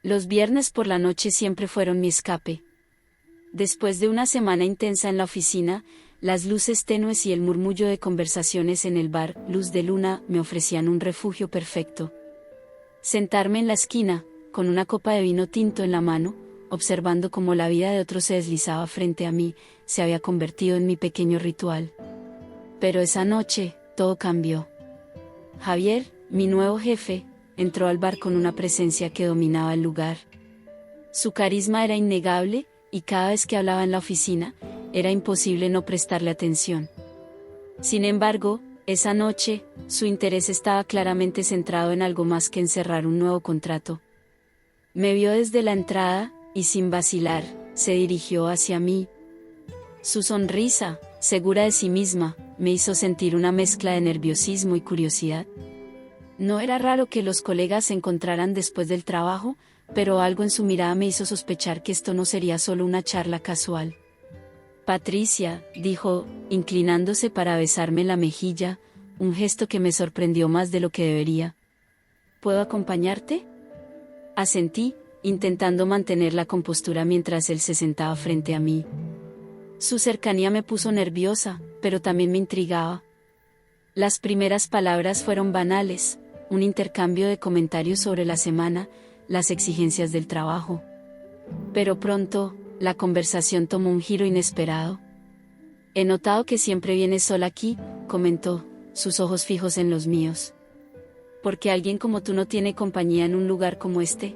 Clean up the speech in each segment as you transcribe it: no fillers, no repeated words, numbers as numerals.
Los viernes por la noche siempre fueron mi escape. Después de una semana intensa en la oficina, las luces tenues y el murmullo de conversaciones en el bar Luz de Luna me ofrecían un refugio perfecto. Sentarme en la esquina, con una copa de vino tinto en la mano, observando cómo la vida de otro se deslizaba frente a mí, se había convertido en mi pequeño ritual. Pero esa noche, todo cambió. Javier, mi nuevo jefe, entró al bar con una presencia que dominaba el lugar. Su carisma era innegable, y cada vez que hablaba en la oficina, era imposible no prestarle atención. Sin embargo, esa noche, su interés estaba claramente centrado en algo más que en cerrar un nuevo contrato. Me vio desde la entrada, y sin vacilar, se dirigió hacia mí. Su sonrisa, segura de sí misma, me hizo sentir una mezcla de nerviosismo y curiosidad. No era raro que los colegas se encontraran después del trabajo, pero algo en su mirada me hizo sospechar que esto no sería solo una charla casual. Patricia, dijo, inclinándose para besarme la mejilla, un gesto que me sorprendió más de lo que debería. ¿Puedo acompañarte? Asentí, intentando mantener la compostura mientras él se sentaba frente a mí. Su cercanía me puso nerviosa, pero también me intrigaba. Las primeras palabras fueron banales, un intercambio de comentarios sobre la semana, las exigencias del trabajo. Pero pronto, la conversación tomó un giro inesperado. He notado que siempre vienes sola aquí, comentó, sus ojos fijos en los míos. ¿Por qué alguien como tú no tiene compañía en un lugar como este?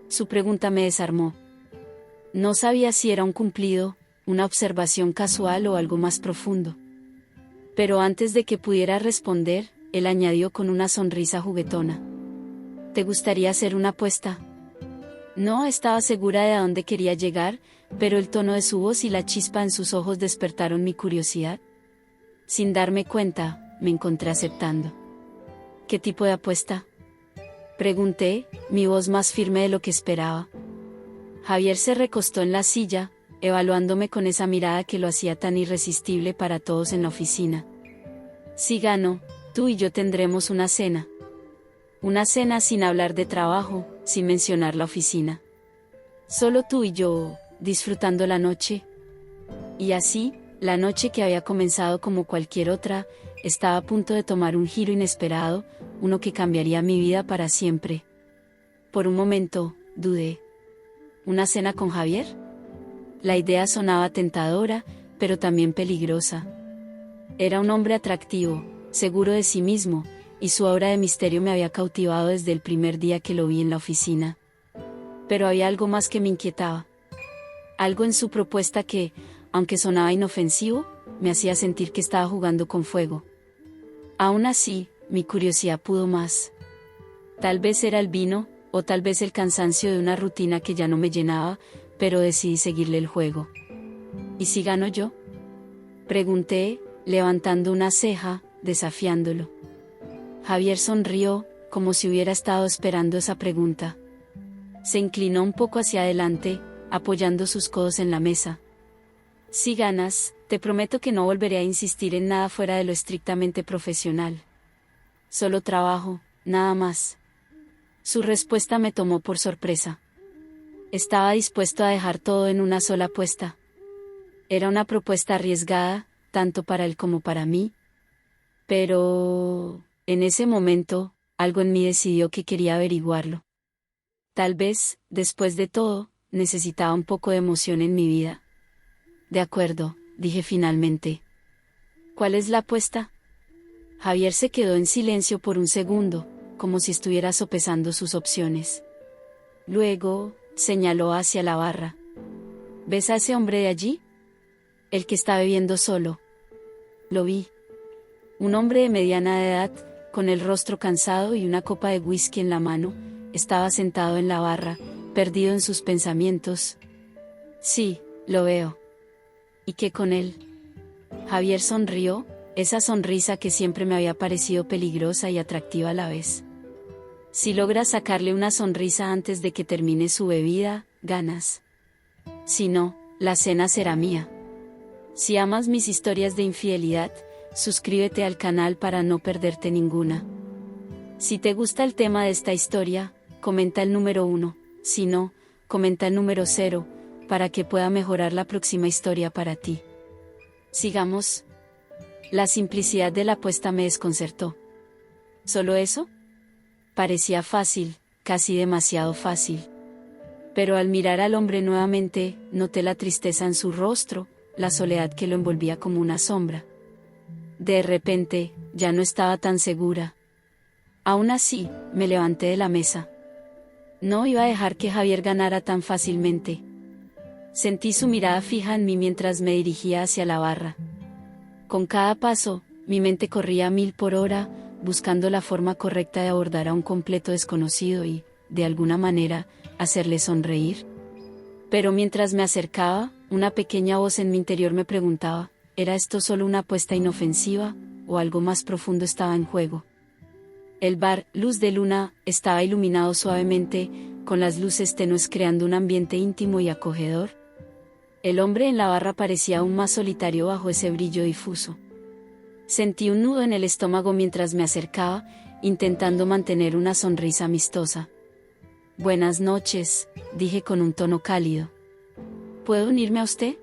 Su pregunta me desarmó. No sabía si era un cumplido, una observación casual o algo más profundo. Pero antes de que pudiera responder, él añadió con una sonrisa juguetona. ¿Te gustaría hacer una apuesta? No estaba segura de a dónde quería llegar, pero el tono de su voz y la chispa en sus ojos despertaron mi curiosidad. Sin darme cuenta, me encontré aceptando. ¿Qué tipo de apuesta? Pregunté, mi voz más firme de lo que esperaba. Javier se recostó en la silla, evaluándome con esa mirada que lo hacía tan irresistible para todos en la oficina. Si gano, tú y yo tendremos una cena. Una cena sin hablar de trabajo, sin mencionar la oficina. Solo tú y yo, disfrutando la noche. Y así, la noche que había comenzado como cualquier otra, estaba a punto de tomar un giro inesperado, uno que cambiaría mi vida para siempre. Por un momento, dudé. ¿Una cena con Javier? La idea sonaba tentadora, pero también peligrosa. Era un hombre atractivo, seguro de sí mismo, y su aura de misterio me había cautivado desde el primer día que lo vi en la oficina. Pero había algo más que me inquietaba. Algo en su propuesta que, aunque sonaba inofensivo, me hacía sentir que estaba jugando con fuego. Aún así, mi curiosidad pudo más. Tal vez era el vino, o tal vez el cansancio de una rutina que ya no me llenaba, pero decidí seguirle el juego. ¿Y si gano yo? Pregunté, levantando una ceja, desafiándolo. Javier sonrió, como si hubiera estado esperando esa pregunta. Se inclinó un poco hacia adelante, apoyando sus codos en la mesa. Si ganas, te prometo que no volveré a insistir en nada fuera de lo estrictamente profesional. Solo trabajo, nada más. Su respuesta me tomó por sorpresa. Estaba dispuesto a dejar todo en una sola apuesta. Era una propuesta arriesgada, tanto para él como para mí. Pero, en ese momento, algo en mí decidió que quería averiguarlo. Tal vez, después de todo, necesitaba un poco de emoción en mi vida. De acuerdo, dije finalmente. ¿Cuál es la apuesta? Javier se quedó en silencio por un segundo, como si estuviera sopesando sus opciones. Luego, señaló hacia la barra. ¿Ves a ese hombre de allí? El que está bebiendo solo. Lo vi. Un hombre de mediana edad, con el rostro cansado y una copa de whisky en la mano, estaba sentado en la barra, perdido en sus pensamientos. Sí, lo veo. ¿Y qué con él? Javier sonrió, esa sonrisa que siempre me había parecido peligrosa y atractiva a la vez. Si logras sacarle una sonrisa antes de que termine su bebida, ganas. Si no, la cena será mía. Si amas mis historias de infidelidad, suscríbete al canal para no perderte ninguna. Si te gusta el tema de esta historia, comenta el número 1, Si no, comenta el número 0, para que pueda mejorar la próxima historia para ti. Sigamos. La simplicidad de la apuesta me desconcertó. ¿Solo eso? Parecía fácil, casi demasiado fácil. Pero al mirar al hombre nuevamente, noté la tristeza en su rostro, la soledad que lo envolvía como una sombra. De repente, ya no estaba tan segura. Aún así, me levanté de la mesa. No iba a dejar que Javier ganara tan fácilmente. Sentí su mirada fija en mí mientras me dirigía hacia la barra. Con cada paso, mi mente corría a 1000 por hora, buscando la forma correcta de abordar a un completo desconocido y, de alguna manera, hacerle sonreír. Pero mientras me acercaba, una pequeña voz en mi interior me preguntaba, ¿era esto solo una apuesta inofensiva, o algo más profundo estaba en juego? El bar, Luz de Luna, estaba iluminado suavemente, con las luces tenues creando un ambiente íntimo y acogedor. El hombre en la barra parecía aún más solitario bajo ese brillo difuso. Sentí un nudo en el estómago mientras me acercaba, intentando mantener una sonrisa amistosa. «Buenas noches», dije con un tono cálido. «¿Puedo unirme a usted?»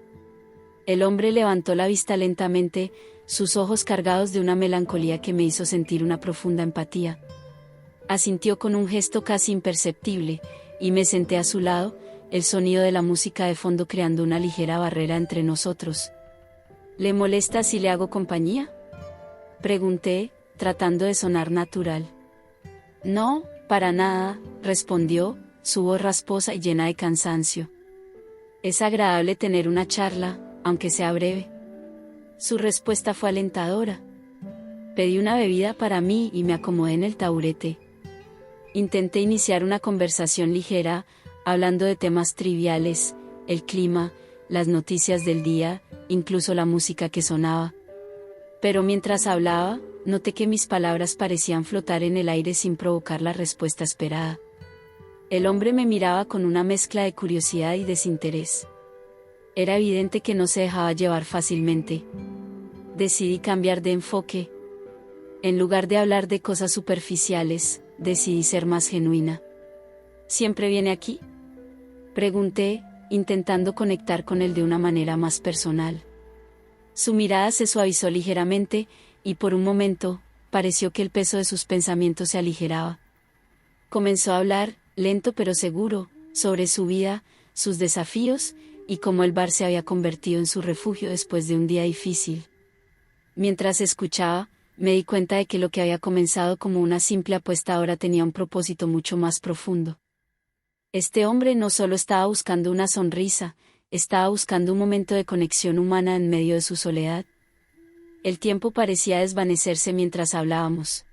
El hombre levantó la vista lentamente, sus ojos cargados de una melancolía que me hizo sentir una profunda empatía. Asintió con un gesto casi imperceptible, y me senté a su lado, el sonido de la música de fondo creando una ligera barrera entre nosotros. «¿Le molesta si le hago compañía?», pregunté, tratando de sonar natural. «No, para nada», respondió, su voz rasposa y llena de cansancio. «Es agradable tener una charla, aunque sea breve». Su respuesta fue alentadora. Pedí una bebida para mí y me acomodé en el taburete. Intenté iniciar una conversación ligera, hablando de temas triviales, el clima, las noticias del día, incluso la música que sonaba. Pero mientras hablaba, noté que mis palabras parecían flotar en el aire sin provocar la respuesta esperada. El hombre me miraba con una mezcla de curiosidad y desinterés. Era evidente que no se dejaba llevar fácilmente. Decidí cambiar de enfoque. En lugar de hablar de cosas superficiales, decidí ser más genuina. ¿Siempre viene aquí?, pregunté, intentando conectar con él de una manera más personal. Su mirada se suavizó ligeramente, y por un momento, pareció que el peso de sus pensamientos se aligeraba. Comenzó a hablar, lento pero seguro, sobre su vida, sus desafíos, y cómo el bar se había convertido en su refugio después de un día difícil. Mientras escuchaba, me di cuenta de que lo que había comenzado como una simple apuesta ahora tenía un propósito mucho más profundo. Este hombre no solo estaba buscando una sonrisa, estaba buscando un momento de conexión humana en medio de su soledad. El tiempo parecía desvanecerse mientras hablábamos.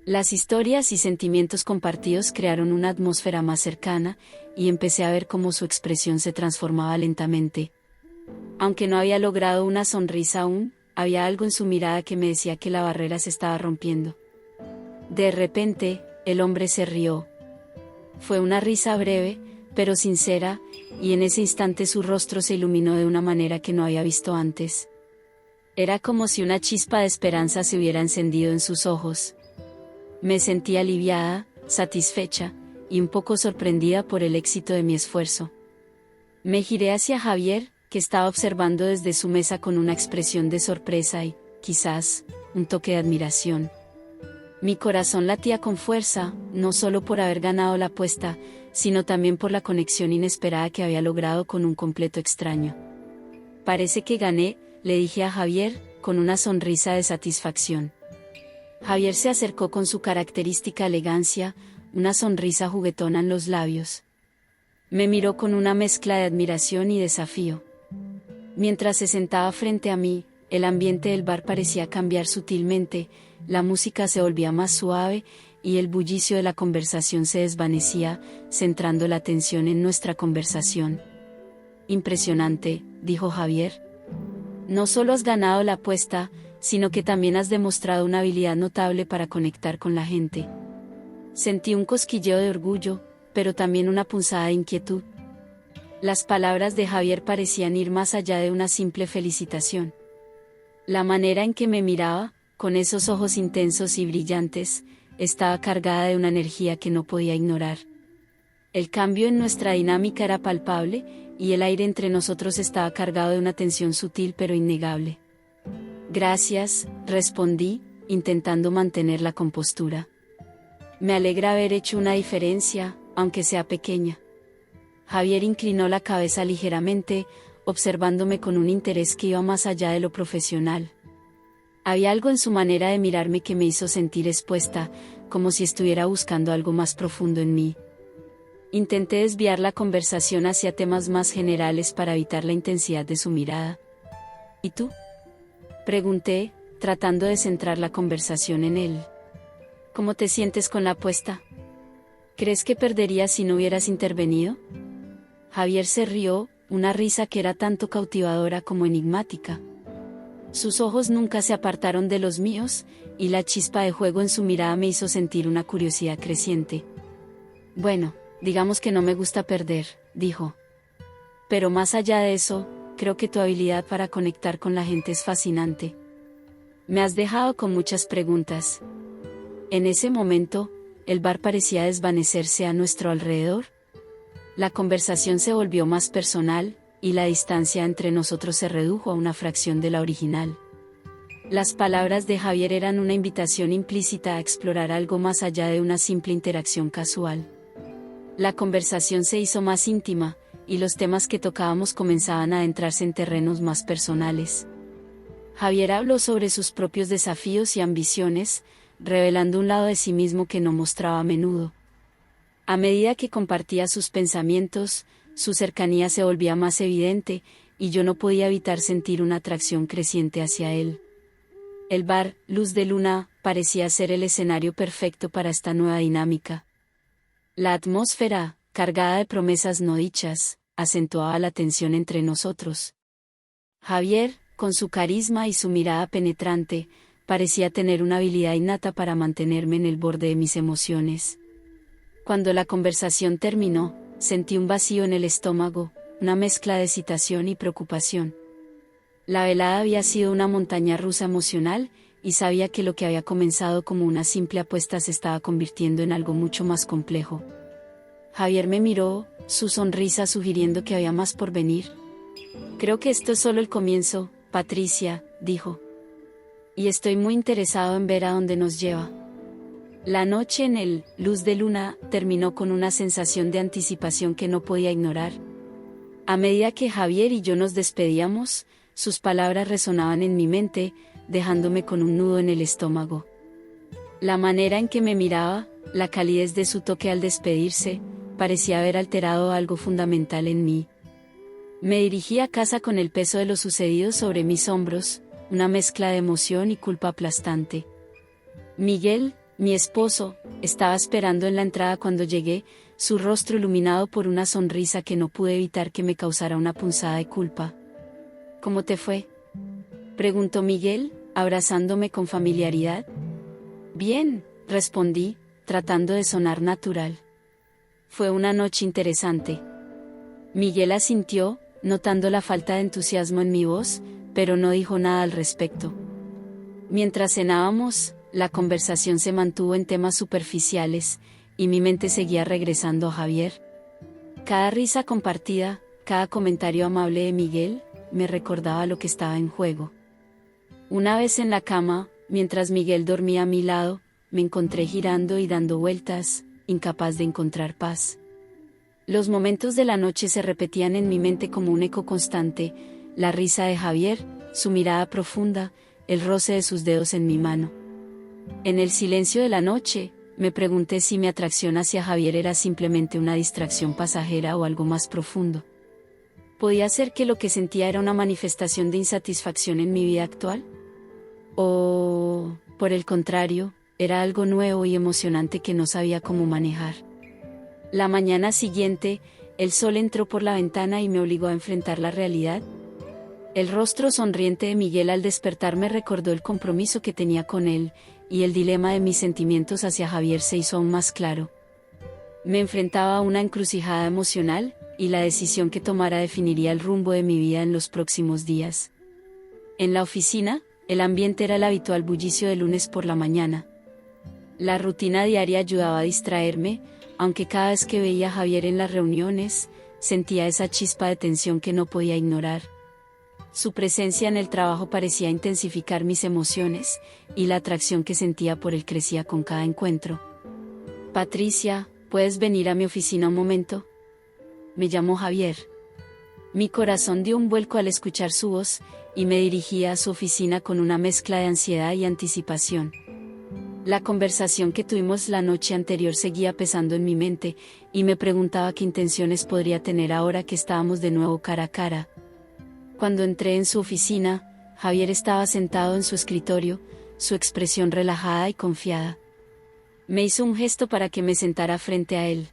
Las historias y sentimientos compartidos crearon una atmósfera más cercana, y empecé a ver cómo su expresión se transformaba lentamente. Aunque no había logrado una sonrisa aún, había algo en su mirada que me decía que la barrera se estaba rompiendo. De repente, el hombre se rió. Fue una risa breve, pero sincera, y en ese instante su rostro se iluminó de una manera que no había visto antes. Era como si una chispa de esperanza se hubiera encendido en sus ojos. Me sentí aliviada, satisfecha, y un poco sorprendida por el éxito de mi esfuerzo. Me giré hacia Javier, que estaba observando desde su mesa con una expresión de sorpresa y, quizás, un toque de admiración. Mi corazón latía con fuerza, no solo por haber ganado la apuesta, sino también por la conexión inesperada que había logrado con un completo extraño. «Parece que gané», le dije a Javier, con una sonrisa de satisfacción. Javier se acercó con su característica elegancia, una sonrisa juguetona en los labios. Me miró con una mezcla de admiración y desafío. Mientras se sentaba frente a mí, el ambiente del bar parecía cambiar sutilmente, la música se volvía más suave, y el bullicio de la conversación se desvanecía, centrando la atención en nuestra conversación. «Impresionante», dijo Javier. «No solo has ganado la apuesta, sino que también has demostrado una habilidad notable para conectar con la gente». Sentí un cosquilleo de orgullo, pero también una punzada de inquietud. Las palabras de Javier parecían ir más allá de una simple felicitación. La manera en que me miraba, con esos ojos intensos y brillantes, estaba cargada de una energía que no podía ignorar. El cambio en nuestra dinámica era palpable, y el aire entre nosotros estaba cargado de una tensión sutil pero innegable. Gracias, respondí, intentando mantener la compostura. Me alegra haber hecho una diferencia, aunque sea pequeña. Javier inclinó la cabeza ligeramente, observándome con un interés que iba más allá de lo profesional. Había algo en su manera de mirarme que me hizo sentir expuesta, como si estuviera buscando algo más profundo en mí. Intenté desviar la conversación hacia temas más generales para evitar la intensidad de su mirada. ¿Y tú?, pregunté, tratando de centrar la conversación en él. ¿Cómo te sientes con la apuesta? ¿Crees que perderías si no hubieras intervenido? Javier se rió, una risa que era tanto cautivadora como enigmática. Sus ojos nunca se apartaron de los míos, y la chispa de juego en su mirada me hizo sentir una curiosidad creciente. Bueno, digamos que no me gusta perder, dijo. Pero más allá de eso, creo que tu habilidad para conectar con la gente es fascinante. Me has dejado con muchas preguntas. En ese momento, el bar parecía desvanecerse a nuestro alrededor. La conversación se volvió más personal, y la distancia entre nosotros se redujo a una fracción de la original. Las palabras de Javier eran una invitación implícita a explorar algo más allá de una simple interacción casual. La conversación se hizo más íntima, y los temas que tocábamos comenzaban a adentrarse en terrenos más personales. Javier habló sobre sus propios desafíos y ambiciones, revelando un lado de sí mismo que no mostraba a menudo. A medida que compartía sus pensamientos, su cercanía se volvía más evidente, y yo no podía evitar sentir una atracción creciente hacia él. El bar, Luz de Luna, parecía ser el escenario perfecto para esta nueva dinámica. La atmósfera, cargada de promesas no dichas, acentuaba la tensión entre nosotros. Javier, con su carisma y su mirada penetrante, parecía tener una habilidad innata para mantenerme en el borde de mis emociones. Cuando la conversación terminó, sentí un vacío en el estómago, una mezcla de excitación y preocupación. La velada había sido una montaña rusa emocional, y sabía que lo que había comenzado como una simple apuesta se estaba convirtiendo en algo mucho más complejo. Javier me miró, su sonrisa sugiriendo que había más por venir. Creo que esto es solo el comienzo, Patricia, dijo. Y estoy muy interesado en ver a dónde nos lleva. La noche en el Luz de Luna terminó con una sensación de anticipación que no podía ignorar. A medida que Javier y yo nos despedíamos, sus palabras resonaban en mi mente, dejándome con un nudo en el estómago. La manera en que me miraba, la calidez de su toque al despedirse, parecía haber alterado algo fundamental en mí. Me dirigí a casa con el peso de lo sucedido sobre mis hombros, una mezcla de emoción y culpa aplastante. Miguel, mi esposo, estaba esperando en la entrada cuando llegué, su rostro iluminado por una sonrisa que no pude evitar que me causara una punzada de culpa. ¿Cómo te fue?, preguntó Miguel, abrazándome con familiaridad. Bien, respondí, tratando de sonar natural. Fue una noche interesante. Miguel asintió, notando la falta de entusiasmo en mi voz, pero no dijo nada al respecto. Mientras cenábamos, la conversación se mantuvo en temas superficiales, y mi mente seguía regresando a Javier. Cada risa compartida, cada comentario amable de Miguel, me recordaba lo que estaba en juego. Una vez en la cama, mientras Miguel dormía a mi lado, me encontré girando y dando vueltas, incapaz de encontrar paz. Los momentos de la noche se repetían en mi mente como un eco constante, la risa de Javier, su mirada profunda, el roce de sus dedos en mi mano. En el silencio de la noche, me pregunté si mi atracción hacia Javier era simplemente una distracción pasajera o algo más profundo. ¿Podía ser que lo que sentía era una manifestación de insatisfacción en mi vida actual? ¿O, por el contrario, era algo nuevo y emocionante que no sabía cómo manejar? La mañana siguiente, el sol entró por la ventana y me obligó a enfrentar la realidad. El rostro sonriente de Miguel al despertar me recordó el compromiso que tenía con él, y el dilema de mis sentimientos hacia Javier se hizo aún más claro. Me enfrentaba a una encrucijada emocional, y la decisión que tomara definiría el rumbo de mi vida en los próximos días. En la oficina, el ambiente era el habitual bullicio de lunes por la mañana. La rutina diaria ayudaba a distraerme, aunque cada vez que veía a Javier en las reuniones, sentía esa chispa de tensión que no podía ignorar. Su presencia en el trabajo parecía intensificar mis emociones, y la atracción que sentía por él crecía con cada encuentro. Patricia, ¿puedes venir a mi oficina un momento? Me llamó Javier. Mi corazón dio un vuelco al escuchar su voz, y me dirigí a su oficina con una mezcla de ansiedad y anticipación. La conversación que tuvimos la noche anterior seguía pesando en mi mente, y me preguntaba qué intenciones podría tener ahora que estábamos de nuevo cara a cara. Cuando entré en su oficina, Javier estaba sentado en su escritorio, su expresión relajada y confiada. Me hizo un gesto para que me sentara frente a él.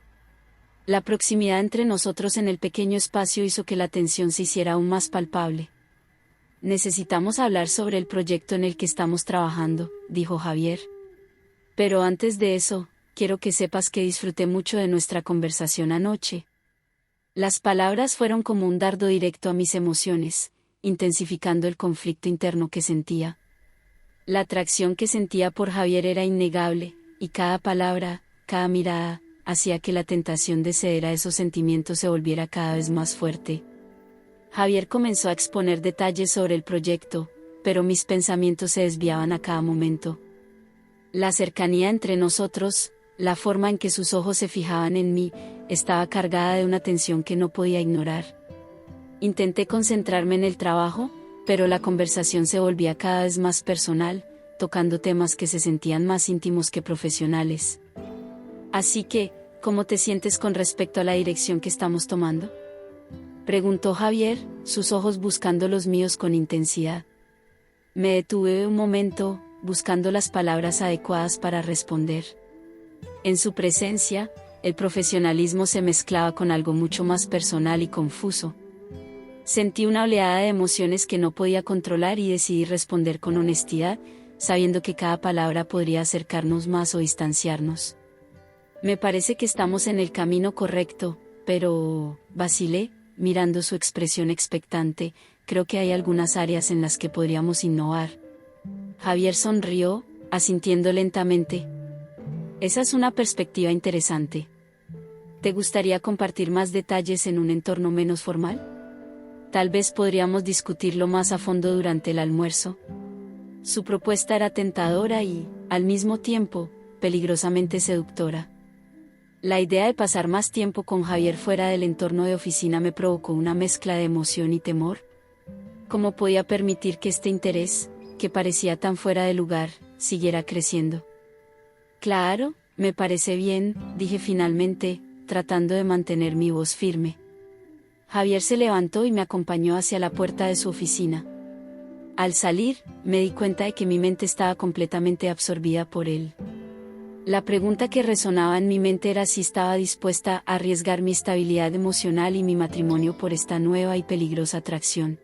La proximidad entre nosotros en el pequeño espacio hizo que la tensión se hiciera aún más palpable. Necesitamos hablar sobre el proyecto en el que estamos trabajando, dijo Javier. Pero antes de eso, quiero que sepas que disfruté mucho de nuestra conversación anoche. Las palabras fueron como un dardo directo a mis emociones, intensificando el conflicto interno que sentía. La atracción que sentía por Javier era innegable, y cada palabra, cada mirada, hacía que la tentación de ceder a esos sentimientos se volviera cada vez más fuerte. Javier comenzó a exponer detalles sobre el proyecto, pero mis pensamientos se desviaban a cada momento. La cercanía entre nosotros, la forma en que sus ojos se fijaban en mí, estaba cargada de una tensión que no podía ignorar. Intenté concentrarme en el trabajo, pero la conversación se volvía cada vez más personal, tocando temas que se sentían más íntimos que profesionales. Así que, ¿cómo te sientes con respecto a la dirección que estamos tomando?, preguntó Javier, sus ojos buscando los míos con intensidad. Me detuve un momento, buscando las palabras adecuadas para responder. En su presencia, el profesionalismo se mezclaba con algo mucho más personal y confuso. Sentí una oleada de emociones que no podía controlar y decidí responder con honestidad, sabiendo que cada palabra podría acercarnos más o distanciarnos. Me parece que estamos en el camino correcto, pero, vacilé, mirando su expresión expectante, creo que hay algunas áreas en las que podríamos innovar. Javier sonrió, asintiendo lentamente. Esa es una perspectiva interesante. ¿Te gustaría compartir más detalles en un entorno menos formal? Tal vez podríamos discutirlo más a fondo durante el almuerzo. Su propuesta era tentadora y, al mismo tiempo, peligrosamente seductora. La idea de pasar más tiempo con Javier fuera del entorno de oficina me provocó una mezcla de emoción y temor. ¿Cómo podía permitir que este interés, que parecía tan fuera de lugar, siguiera creciendo? Claro, me parece bien, dije finalmente, tratando de mantener mi voz firme. Javier se levantó y me acompañó hacia la puerta de su oficina. Al salir, me di cuenta de que mi mente estaba completamente absorbida por él. La pregunta que resonaba en mi mente era si estaba dispuesta a arriesgar mi estabilidad emocional y mi matrimonio por esta nueva y peligrosa atracción.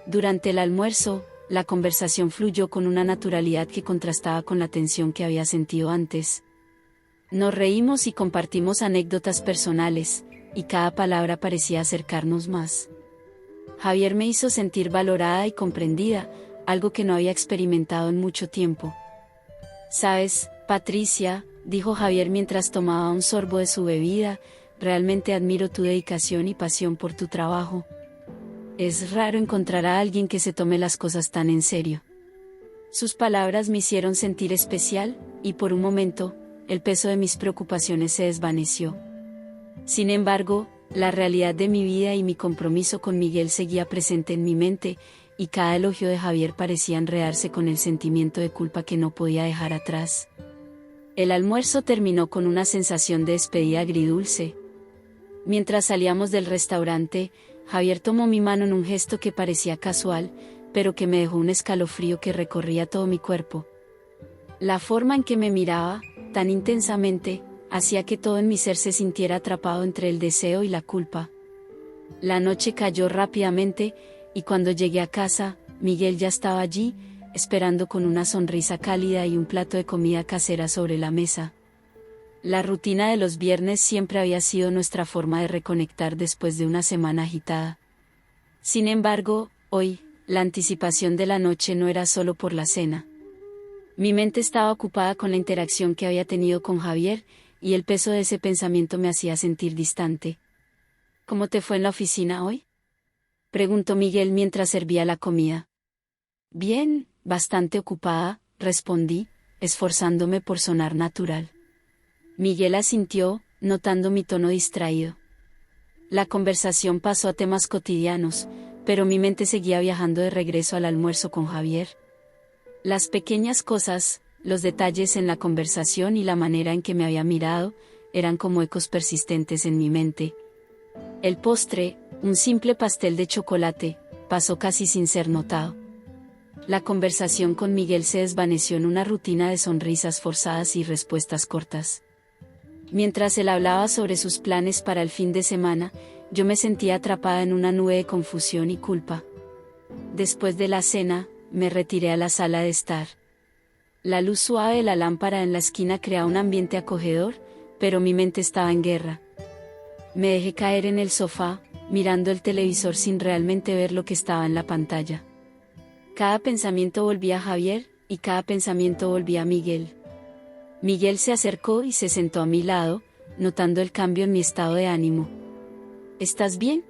Durante el almuerzo, la conversación fluyó con una naturalidad que contrastaba con la tensión que había sentido antes. Nos reímos y compartimos anécdotas personales, y cada palabra parecía acercarnos más. Javier me hizo sentir valorada y comprendida, algo que no había experimentado en mucho tiempo. ¿Sabes, Patricia?, dijo Javier mientras tomaba un sorbo de su bebida, realmente admiro tu dedicación y pasión por tu trabajo. Es raro encontrar a alguien que se tome las cosas tan en serio. Sus palabras me hicieron sentir especial, y por un momento, el peso de mis preocupaciones se desvaneció. Sin embargo, la realidad de mi vida y mi compromiso con Miguel seguía presente en mi mente, y cada elogio de Javier parecía enredarse con el sentimiento de culpa que no podía dejar atrás. El almuerzo terminó con una sensación de despedida agridulce. Mientras salíamos del restaurante, Javier tomó mi mano en un gesto que parecía casual, pero que me dejó un escalofrío que recorría todo mi cuerpo. La forma en que me miraba, tan intensamente, hacía que todo en mi ser se sintiera atrapado entre el deseo y la culpa. La noche cayó rápidamente, y cuando llegué a casa, Miguel ya estaba allí, esperando con una sonrisa cálida y un plato de comida casera sobre la mesa. La rutina de los viernes siempre había sido nuestra forma de reconectar después de una semana agitada. Sin embargo, hoy, la anticipación de la noche no era solo por la cena. Mi mente estaba ocupada con la interacción que había tenido con Javier, y el peso de ese pensamiento me hacía sentir distante. ¿Cómo te fue en la oficina hoy?, preguntó Miguel mientras servía la comida. Bien, bastante ocupada, respondí, esforzándome por sonar natural. Miguel asintió, notando mi tono distraído. La conversación pasó a temas cotidianos, pero mi mente seguía viajando de regreso al almuerzo con Javier. Las pequeñas cosas, los detalles en la conversación y la manera en que me había mirado, eran como ecos persistentes en mi mente. El postre, un simple pastel de chocolate, pasó casi sin ser notado. La conversación con Miguel se desvaneció en una rutina de sonrisas forzadas y respuestas cortas. Mientras él hablaba sobre sus planes para el fin de semana, yo me sentía atrapada en una nube de confusión y culpa. Después de la cena, me retiré a la sala de estar. La luz suave de la lámpara en la esquina creaba un ambiente acogedor, pero mi mente estaba en guerra. Me dejé caer en el sofá, mirando el televisor sin realmente ver lo que estaba en la pantalla. Cada pensamiento volvía a Javier, y cada pensamiento volvía a Miguel. Miguel se acercó y se sentó a mi lado, notando el cambio en mi estado de ánimo. ¿Estás bien?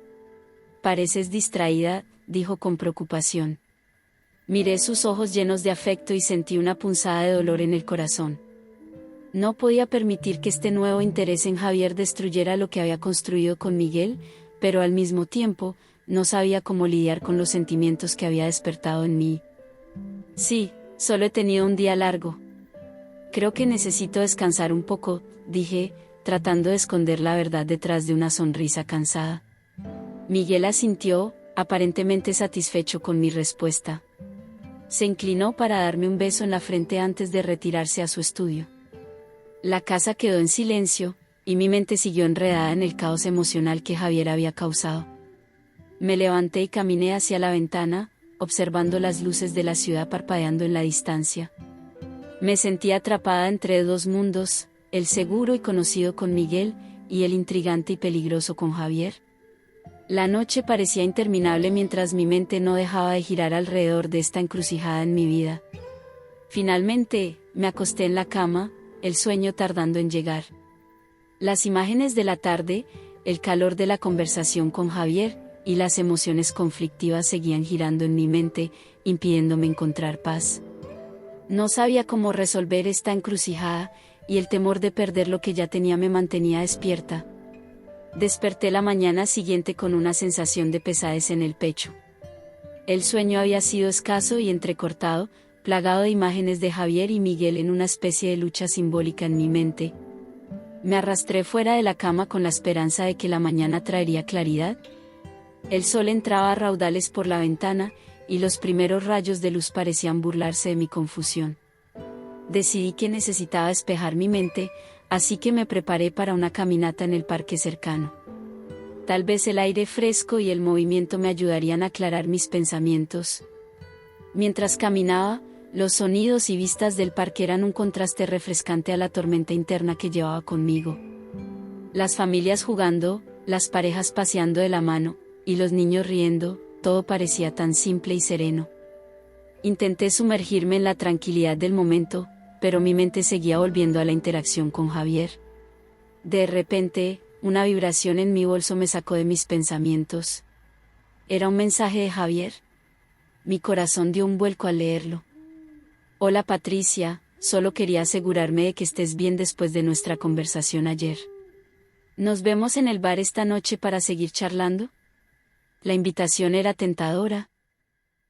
Pareces distraída, dijo con preocupación. Miré sus ojos llenos de afecto y sentí una punzada de dolor en el corazón. No podía permitir que este nuevo interés en Javier destruyera lo que había construido con Miguel, pero al mismo tiempo, no sabía cómo lidiar con los sentimientos que había despertado en mí. Sí, solo he tenido un día largo. Creo que necesito descansar un poco, dije, tratando de esconder la verdad detrás de una sonrisa cansada. Miguel asintió, aparentemente satisfecho con mi respuesta. Se inclinó para darme un beso en la frente antes de retirarse a su estudio. La casa quedó en silencio, y mi mente siguió enredada en el caos emocional que Javier había causado. Me levanté y caminé hacia la ventana, observando las luces de la ciudad parpadeando en la distancia. Me sentía atrapada entre dos mundos, el seguro y conocido con Miguel, y el intrigante y peligroso con Javier. La noche parecía interminable mientras mi mente no dejaba de girar alrededor de esta encrucijada en mi vida. Finalmente, me acosté en la cama, el sueño tardando en llegar. Las imágenes de la tarde, el calor de la conversación con Javier, y las emociones conflictivas seguían girando en mi mente, impidiéndome encontrar paz. No sabía cómo resolver esta encrucijada, y el temor de perder lo que ya tenía me mantenía despierta. Desperté la mañana siguiente con una sensación de pesadez en el pecho. El sueño había sido escaso y entrecortado, plagado de imágenes de Javier y Miguel en una especie de lucha simbólica en mi mente. Me arrastré fuera de la cama con la esperanza de que la mañana traería claridad. El sol entraba a raudales por la ventana, y los primeros rayos de luz parecían burlarse de mi confusión. Decidí que necesitaba despejar mi mente, así que me preparé para una caminata en el parque cercano. Tal vez el aire fresco y el movimiento me ayudarían a aclarar mis pensamientos. Mientras caminaba, los sonidos y vistas del parque eran un contraste refrescante a la tormenta interna que llevaba conmigo. Las familias jugando, las parejas paseando de la mano, y los niños riendo, todo parecía tan simple y sereno. Intenté sumergirme en la tranquilidad del momento, pero mi mente seguía volviendo a la interacción con Javier. De repente, una vibración en mi bolso me sacó de mis pensamientos. ¿Era un mensaje de Javier? Mi corazón dio un vuelco al leerlo. Hola Patricia, solo quería asegurarme de que estés bien después de nuestra conversación ayer. ¿Nos vemos en el bar esta noche para seguir charlando? La invitación era tentadora.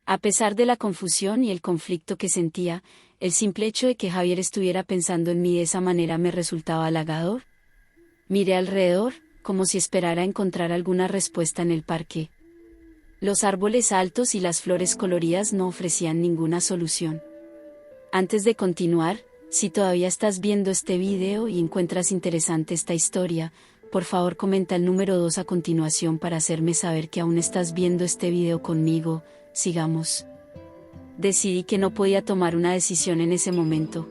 A pesar de la confusión y el conflicto que sentía, el simple hecho de que Javier estuviera pensando en mí de esa manera me resultaba halagador. Miré alrededor, como si esperara encontrar alguna respuesta en el parque. Los árboles altos y las flores coloridas no ofrecían ninguna solución. Antes de continuar, si todavía estás viendo este video y encuentras interesante esta historia, por favor comenta el número 2 a continuación para hacerme saber que aún estás viendo este video conmigo. Sigamos. Decidí que no podía tomar una decisión en ese momento.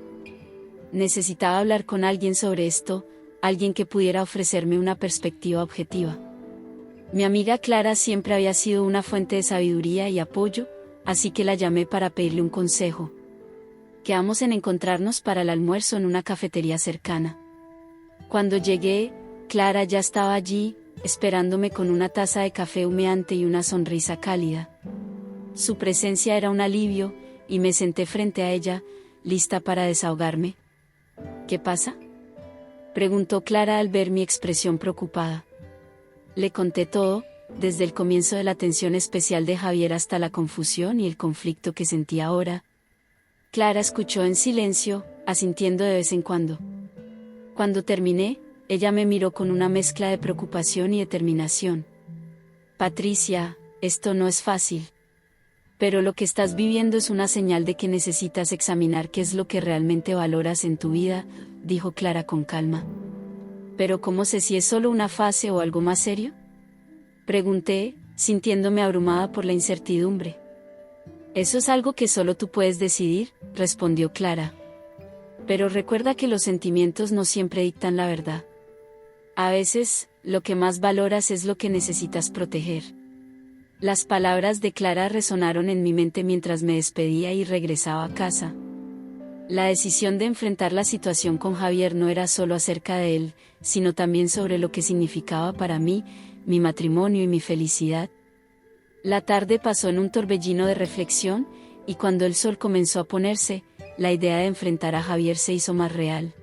Necesitaba hablar con alguien sobre esto, alguien que pudiera ofrecerme una perspectiva objetiva. Mi amiga Clara siempre había sido una fuente de sabiduría y apoyo, así que la llamé para pedirle un consejo. Quedamos en encontrarnos para el almuerzo en una cafetería cercana. Cuando llegué, Clara ya estaba allí, esperándome con una taza de café humeante y una sonrisa cálida. Su presencia era un alivio, y me senté frente a ella, lista para desahogarme. ¿Qué pasa?, preguntó Clara al ver mi expresión preocupada. Le conté todo, desde el comienzo de la tensión especial de Javier hasta la confusión y el conflicto que sentía ahora. Clara escuchó en silencio, asintiendo de vez en cuando. Cuando terminé, ella me miró con una mezcla de preocupación y determinación. Patricia, esto no es fácil. Pero lo que estás viviendo es una señal de que necesitas examinar qué es lo que realmente valoras en tu vida, dijo Clara con calma. ¿Pero cómo sé si es solo una fase o algo más serio?, pregunté, sintiéndome abrumada por la incertidumbre. Eso es algo que solo tú puedes decidir, respondió Clara. Pero recuerda que los sentimientos no siempre dictan la verdad. A veces, lo que más valoras es lo que necesitas proteger. Las palabras de Clara resonaron en mi mente mientras me despedía y regresaba a casa. La decisión de enfrentar la situación con Javier no era solo acerca de él, sino también sobre lo que significaba para mí, mi matrimonio y mi felicidad. La tarde pasó en un torbellino de reflexión, y cuando el sol comenzó a ponerse, la idea de enfrentar a Javier se hizo más real.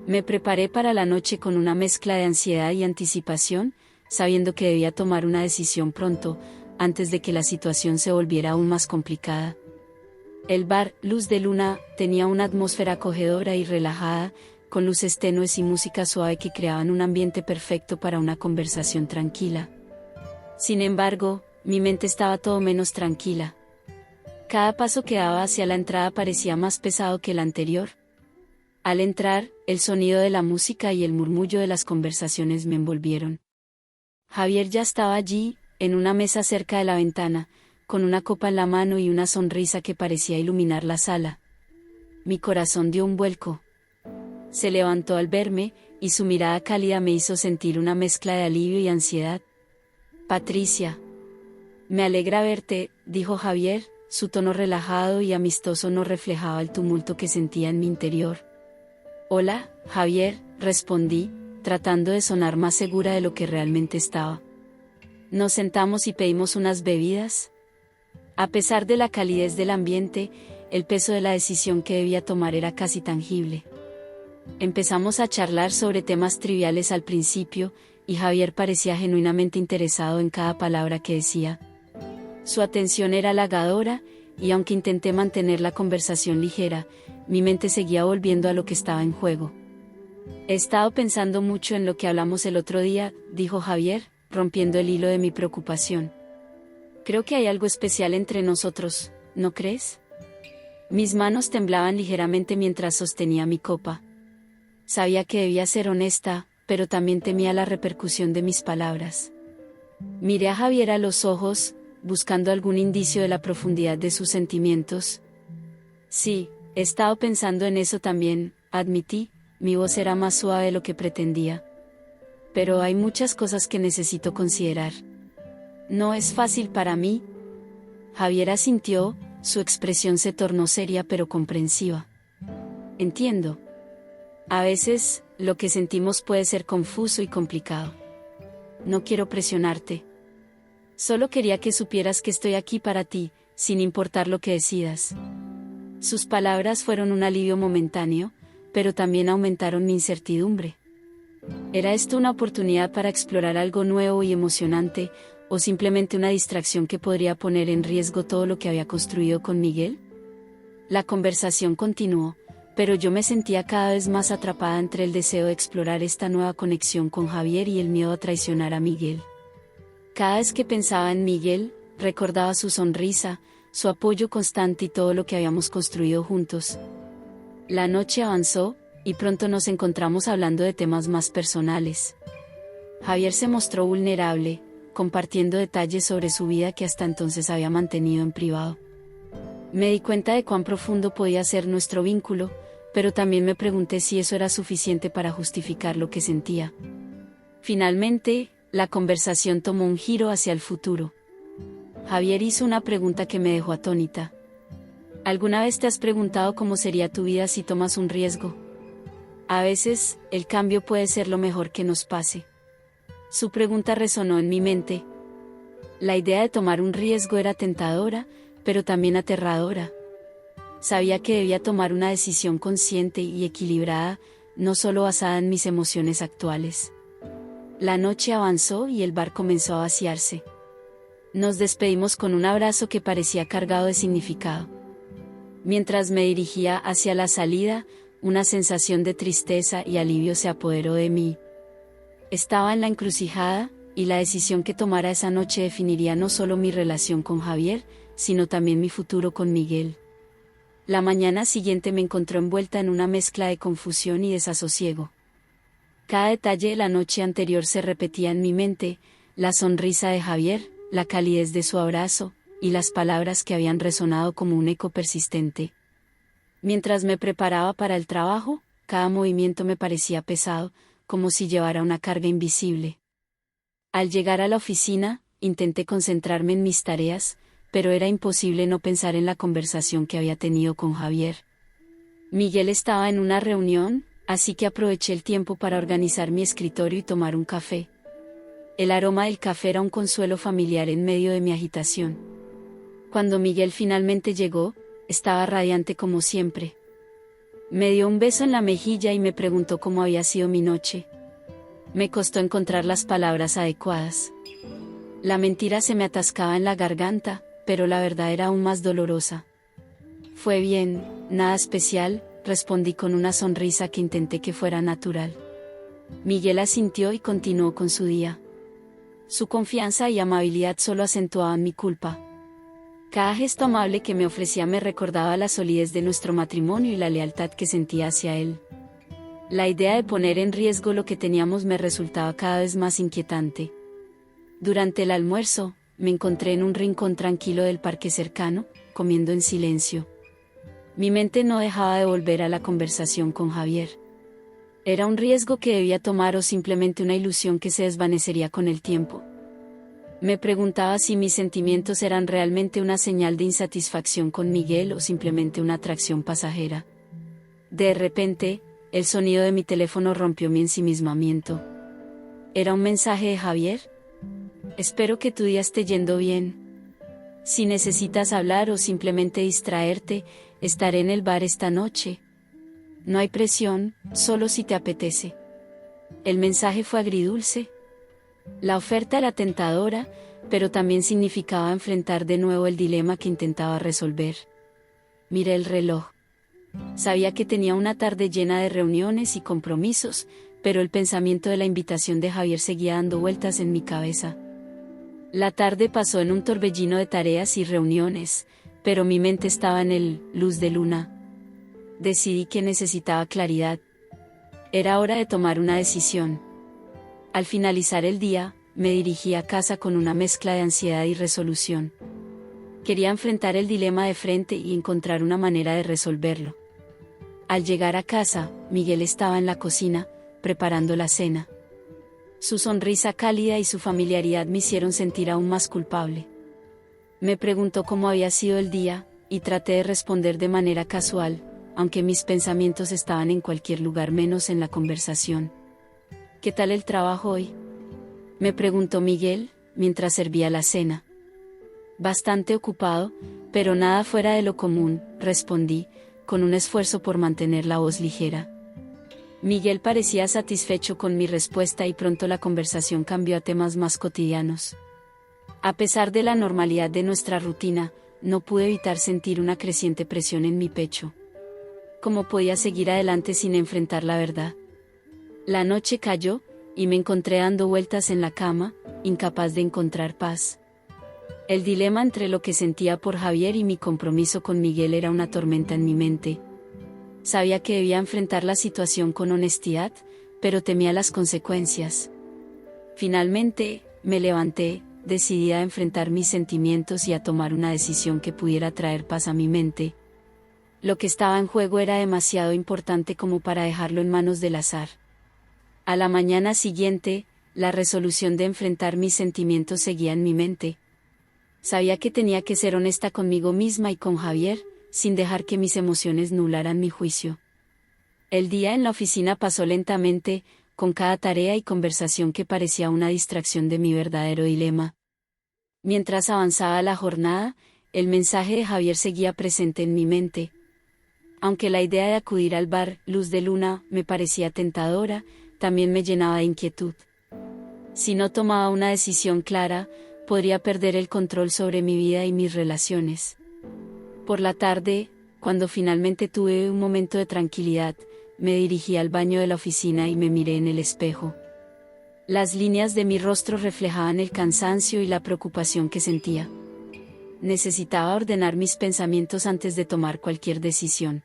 Me preparé para la noche con una mezcla de ansiedad y anticipación, sabiendo que debía tomar una decisión pronto, antes de que la situación se volviera aún más complicada. El bar, Luz de Luna, tenía una atmósfera acogedora y relajada, con luces tenues y música suave que creaban un ambiente perfecto para una conversación tranquila. Sin embargo, mi mente estaba todo menos tranquila. Cada paso que daba hacia la entrada parecía más pesado que el anterior. Al entrar, el sonido de la música y el murmullo de las conversaciones me envolvieron. Javier ya estaba allí, en una mesa cerca de la ventana, con una copa en la mano y una sonrisa que parecía iluminar la sala. Mi corazón dio un vuelco. Se levantó al verme, y su mirada cálida me hizo sentir una mezcla de alivio y ansiedad. Patricia. Me alegra verte, dijo Javier, su tono relajado y amistoso no reflejaba el tumulto que sentía en mi interior. Hola, Javier, respondí, tratando de sonar más segura de lo que realmente estaba. Nos sentamos y pedimos unas bebidas. A pesar de la calidez del ambiente, el peso de la decisión que debía tomar era casi tangible. Empezamos a charlar sobre temas triviales al principio, y Javier parecía genuinamente interesado en cada palabra que decía. Su atención era halagadora, y aunque intenté mantener la conversación ligera, mi mente seguía volviendo a lo que estaba en juego. He estado pensando mucho en lo que hablamos el otro día, dijo Javier, rompiendo el hilo de mi preocupación. Creo que hay algo especial entre nosotros, ¿no crees? Mis manos temblaban ligeramente mientras sostenía mi copa. Sabía que debía ser honesta, pero también temía la repercusión de mis palabras. Miré a Javier a los ojos, buscando algún indicio de la profundidad de sus sentimientos. Sí, he estado pensando en eso también, admití, mi voz era más suave de lo que pretendía. Pero hay muchas cosas que necesito considerar. No es fácil para mí. Javier asintió, su expresión se tornó seria pero comprensiva. Entiendo. A veces, lo que sentimos puede ser confuso y complicado. No quiero presionarte. Solo quería que supieras que estoy aquí para ti, sin importar lo que decidas. Sus palabras fueron un alivio momentáneo, pero también aumentaron mi incertidumbre. ¿Era esto una oportunidad para explorar algo nuevo y emocionante, o simplemente una distracción que podría poner en riesgo todo lo que había construido con Miguel? La conversación continuó, pero yo me sentía cada vez más atrapada entre el deseo de explorar esta nueva conexión con Javier y el miedo a traicionar a Miguel. Cada vez que pensaba en Miguel, recordaba su sonrisa, su apoyo constante y todo lo que habíamos construido juntos. La noche avanzó, y pronto nos encontramos hablando de temas más personales. Javier se mostró vulnerable, compartiendo detalles sobre su vida que hasta entonces había mantenido en privado. Me di cuenta de cuán profundo podía ser nuestro vínculo, pero también me pregunté si eso era suficiente para justificar lo que sentía. Finalmente, la conversación tomó un giro hacia el futuro. Javier hizo una pregunta que me dejó atónita. ¿Alguna vez te has preguntado cómo sería tu vida si tomas un riesgo? A veces, el cambio puede ser lo mejor que nos pase. Su pregunta resonó en mi mente. La idea de tomar un riesgo era tentadora, pero también aterradora. Sabía que debía tomar una decisión consciente y equilibrada, no solo basada en mis emociones actuales. La noche avanzó y el bar comenzó a vaciarse. Nos despedimos con un abrazo que parecía cargado de significado. Mientras me dirigía hacia la salida, una sensación de tristeza y alivio se apoderó de mí. Estaba en la encrucijada, y la decisión que tomara esa noche definiría no solo mi relación con Javier, sino también mi futuro con Miguel. La mañana siguiente me encontró envuelta en una mezcla de confusión y desasosiego. Cada detalle de la noche anterior se repetía en mi mente: la sonrisa de Javier, la calidez de su abrazo, y las palabras que habían resonado como un eco persistente. Mientras me preparaba para el trabajo, cada movimiento me parecía pesado, como si llevara una carga invisible. Al llegar a la oficina, intenté concentrarme en mis tareas, pero era imposible no pensar en la conversación que había tenido con Javier. Miguel estaba en una reunión, así que aproveché el tiempo para organizar mi escritorio y tomar un café. El aroma del café era un consuelo familiar en medio de mi agitación. Cuando Miguel finalmente llegó, estaba radiante como siempre. Me dio un beso en la mejilla y me preguntó cómo había sido mi noche. Me costó encontrar las palabras adecuadas. La mentira se me atascaba en la garganta, pero la verdad era aún más dolorosa. Fue bien, nada especial, respondí con una sonrisa que intenté que fuera natural. Miguel asintió y continuó con su día. Su confianza y amabilidad solo acentuaban mi culpa. Cada gesto amable que me ofrecía me recordaba la solidez de nuestro matrimonio y la lealtad que sentía hacia él. La idea de poner en riesgo lo que teníamos me resultaba cada vez más inquietante. Durante el almuerzo, me encontré en un rincón tranquilo del parque cercano, comiendo en silencio. Mi mente no dejaba de volver a la conversación con Javier. ¿Era un riesgo que debía tomar o simplemente una ilusión que se desvanecería con el tiempo? Me preguntaba si mis sentimientos eran realmente una señal de insatisfacción con Miguel o simplemente una atracción pasajera. De repente, el sonido de mi teléfono rompió mi ensimismamiento. ¿Era un mensaje de Javier? Espero que tu día esté yendo bien. Si necesitas hablar o simplemente distraerte, estaré en el bar esta noche. No hay presión, solo si te apetece. El mensaje fue agridulce. La oferta era tentadora, pero también significaba enfrentar de nuevo el dilema que intentaba resolver. Miré el reloj. Sabía que tenía una tarde llena de reuniones y compromisos, pero el pensamiento de la invitación de Javier seguía dando vueltas en mi cabeza. La tarde pasó en un torbellino de tareas y reuniones, pero mi mente estaba en el luz de luna. Decidí que necesitaba claridad. Era hora de tomar una decisión. Al finalizar el día, me dirigí a casa con una mezcla de ansiedad y resolución. Quería enfrentar el dilema de frente y encontrar una manera de resolverlo. Al llegar a casa, Miguel estaba en la cocina, preparando la cena. Su sonrisa cálida y su familiaridad me hicieron sentir aún más culpable. Me preguntó cómo había sido el día, y traté de responder de manera casual, aunque mis pensamientos estaban en cualquier lugar menos en la conversación. ¿Qué tal el trabajo hoy?, me preguntó Miguel, mientras servía la cena. Bastante ocupado, pero nada fuera de lo común, respondí, con un esfuerzo por mantener la voz ligera. Miguel parecía satisfecho con mi respuesta y pronto la conversación cambió a temas más cotidianos. A pesar de la normalidad de nuestra rutina, no pude evitar sentir una creciente presión en mi pecho. ¿Cómo podía seguir adelante sin enfrentar la verdad? La noche cayó, y me encontré dando vueltas en la cama, incapaz de encontrar paz. El dilema entre lo que sentía por Javier y mi compromiso con Miguel era una tormenta en mi mente. Sabía que debía enfrentar la situación con honestidad, pero temía las consecuencias. Finalmente, me levanté, decidida a enfrentar mis sentimientos y a tomar una decisión que pudiera traer paz a mi mente. Lo que estaba en juego era demasiado importante como para dejarlo en manos del azar. A la mañana siguiente, la resolución de enfrentar mis sentimientos seguía en mi mente. Sabía que tenía que ser honesta conmigo misma y con Javier, sin dejar que mis emociones nublaran mi juicio. El día en la oficina pasó lentamente, con cada tarea y conversación que parecía una distracción de mi verdadero dilema. Mientras avanzaba la jornada, el mensaje de Javier seguía presente en mi mente. Aunque la idea de acudir al bar Luz de Luna me parecía tentadora, también me llenaba de inquietud. Si no tomaba una decisión clara, podría perder el control sobre mi vida y mis relaciones. Por la tarde, cuando finalmente tuve un momento de tranquilidad, me dirigí al baño de la oficina y me miré en el espejo. Las líneas de mi rostro reflejaban el cansancio y la preocupación que sentía. Necesitaba ordenar mis pensamientos antes de tomar cualquier decisión.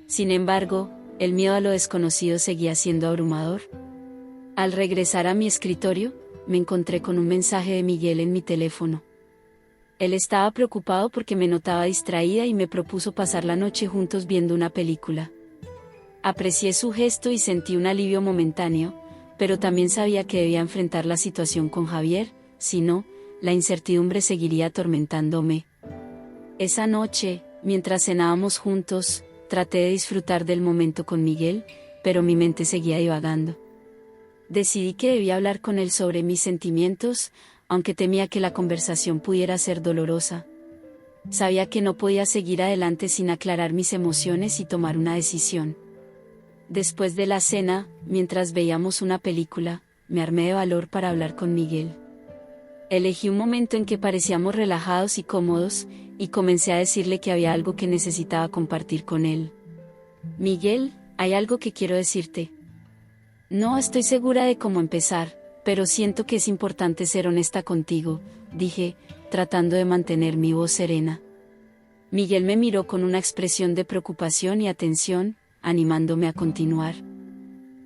Sin embargo, el miedo a lo desconocido seguía siendo abrumador. Al regresar a mi escritorio, me encontré con un mensaje de Miguel en mi teléfono. Él estaba preocupado porque me notaba distraída y me propuso pasar la noche juntos viendo una película. Aprecié su gesto y sentí un alivio momentáneo, pero también sabía que debía enfrentar la situación con Javier, si no, la incertidumbre seguiría atormentándome. Esa noche, mientras cenábamos juntos, traté de disfrutar del momento con Miguel, pero mi mente seguía divagando. Decidí que debía hablar con él sobre mis sentimientos, aunque temía que la conversación pudiera ser dolorosa. Sabía que no podía seguir adelante sin aclarar mis emociones y tomar una decisión. Después de la cena, mientras veíamos una película, me armé de valor para hablar con Miguel. Elegí un momento en que parecíamos relajados y cómodos, y comencé a decirle que había algo que necesitaba compartir con él. Miguel, hay algo que quiero decirte. No estoy segura de cómo empezar, pero siento que es importante ser honesta contigo, dije, tratando de mantener mi voz serena. Miguel me miró con una expresión de preocupación y atención, animándome a continuar.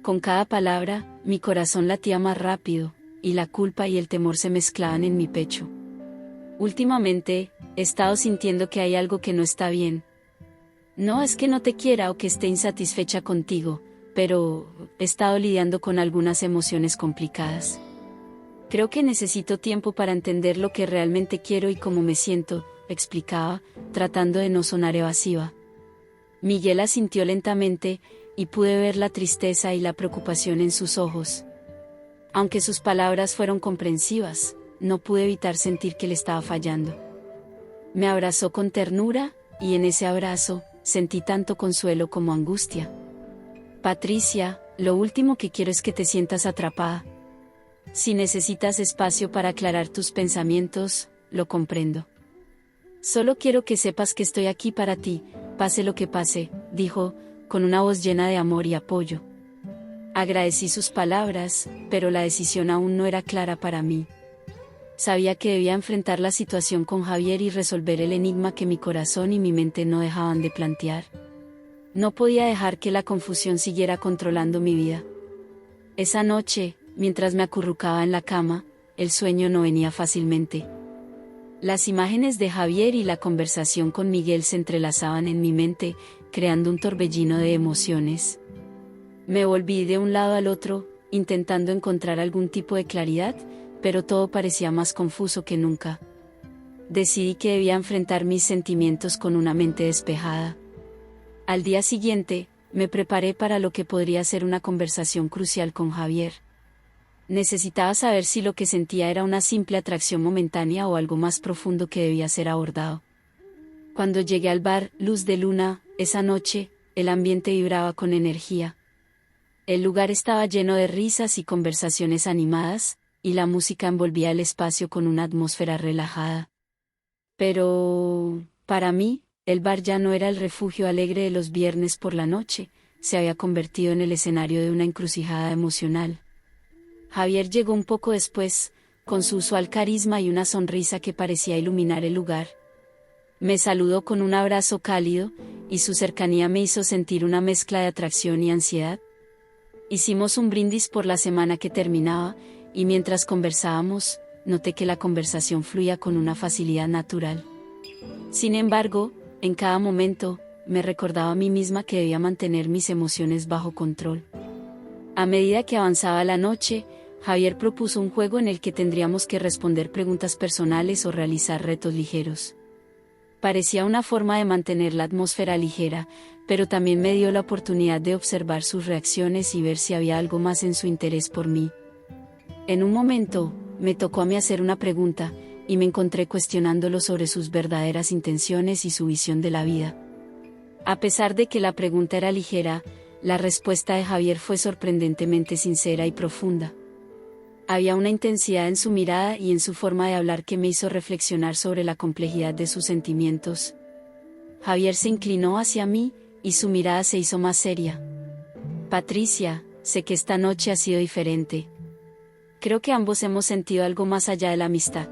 Con cada palabra, mi corazón latía más rápido, y la culpa y el temor se mezclaban en mi pecho. Últimamente, he estado sintiendo que hay algo que no está bien. No es que no te quiera o que esté insatisfecha contigo, pero he estado lidiando con algunas emociones complicadas. Creo que necesito tiempo para entender lo que realmente quiero y cómo me siento, explicaba, tratando de no sonar evasiva. Miguel asintió lentamente, y pude ver la tristeza y la preocupación en sus ojos. Aunque sus palabras fueron comprensivas, no pude evitar sentir que le estaba fallando. Me abrazó con ternura, y en ese abrazo, sentí tanto consuelo como angustia. Patricia, lo último que quiero es que te sientas atrapada. Si necesitas espacio para aclarar tus pensamientos, lo comprendo. Solo quiero que sepas que estoy aquí para ti, pase lo que pase, dijo, con una voz llena de amor y apoyo. Agradecí sus palabras, pero la decisión aún no era clara para mí. Sabía que debía enfrentar la situación con Javier y resolver el enigma que mi corazón y mi mente no dejaban de plantear. No podía dejar que la confusión siguiera controlando mi vida. Esa noche, mientras me acurrucaba en la cama, el sueño no venía fácilmente. Las imágenes de Javier y la conversación con Miguel se entrelazaban en mi mente, creando un torbellino de emociones. Me volví de un lado al otro, intentando encontrar algún tipo de claridad, pero todo parecía más confuso que nunca. Decidí que debía enfrentar mis sentimientos con una mente despejada. Al día siguiente, me preparé para lo que podría ser una conversación crucial con Javier. Necesitaba saber si lo que sentía era una simple atracción momentánea o algo más profundo que debía ser abordado. Cuando llegué al bar Luz de Luna, esa noche, el ambiente vibraba con energía. El lugar estaba lleno de risas y conversaciones animadas, y la música envolvía el espacio con una atmósfera relajada. Pero, para mí, el bar ya no era el refugio alegre de los viernes por la noche, se había convertido en el escenario de una encrucijada emocional. Javier llegó un poco después, con su usual carisma y una sonrisa que parecía iluminar el lugar. Me saludó con un abrazo cálido, y su cercanía me hizo sentir una mezcla de atracción y ansiedad. Hicimos un brindis por la semana que terminaba, y mientras conversábamos, noté que la conversación fluía con una facilidad natural. Sin embargo, en cada momento, me recordaba a mí misma que debía mantener mis emociones bajo control. A medida que avanzaba la noche, Javier propuso un juego en el que tendríamos que responder preguntas personales o realizar retos ligeros. Parecía una forma de mantener la atmósfera ligera, pero también me dio la oportunidad de observar sus reacciones y ver si había algo más en su interés por mí. En un momento, me tocó a mí hacer una pregunta, y me encontré cuestionándolo sobre sus verdaderas intenciones y su visión de la vida. A pesar de que la pregunta era ligera, la respuesta de Javier fue sorprendentemente sincera y profunda. Había una intensidad en su mirada y en su forma de hablar que me hizo reflexionar sobre la complejidad de sus sentimientos. Javier se inclinó hacia mí, y su mirada se hizo más seria. Patricia, sé que esta noche ha sido diferente. Creo que ambos hemos sentido algo más allá de la amistad.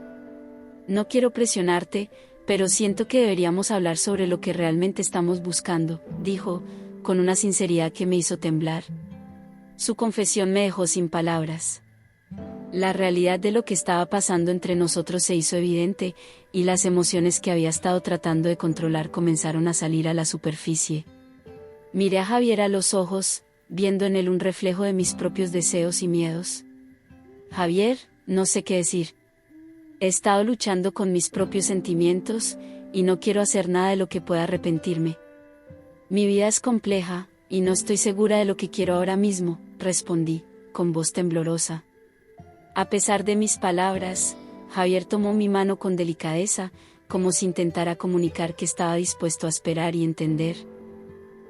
No quiero presionarte, pero siento que deberíamos hablar sobre lo que realmente estamos buscando, dijo, con una sinceridad que me hizo temblar. Su confesión me dejó sin palabras. La realidad de lo que estaba pasando entre nosotros se hizo evidente, y las emociones que había estado tratando de controlar comenzaron a salir a la superficie. Miré a Javier a los ojos, viendo en él un reflejo de mis propios deseos y miedos. Javier, no sé qué decir. He estado luchando con mis propios sentimientos, y no quiero hacer nada de lo que pueda arrepentirme. Mi vida es compleja, y no estoy segura de lo que quiero ahora mismo, respondí, con voz temblorosa. A pesar de mis palabras, Javier tomó mi mano con delicadeza, como si intentara comunicar que estaba dispuesto a esperar y entender.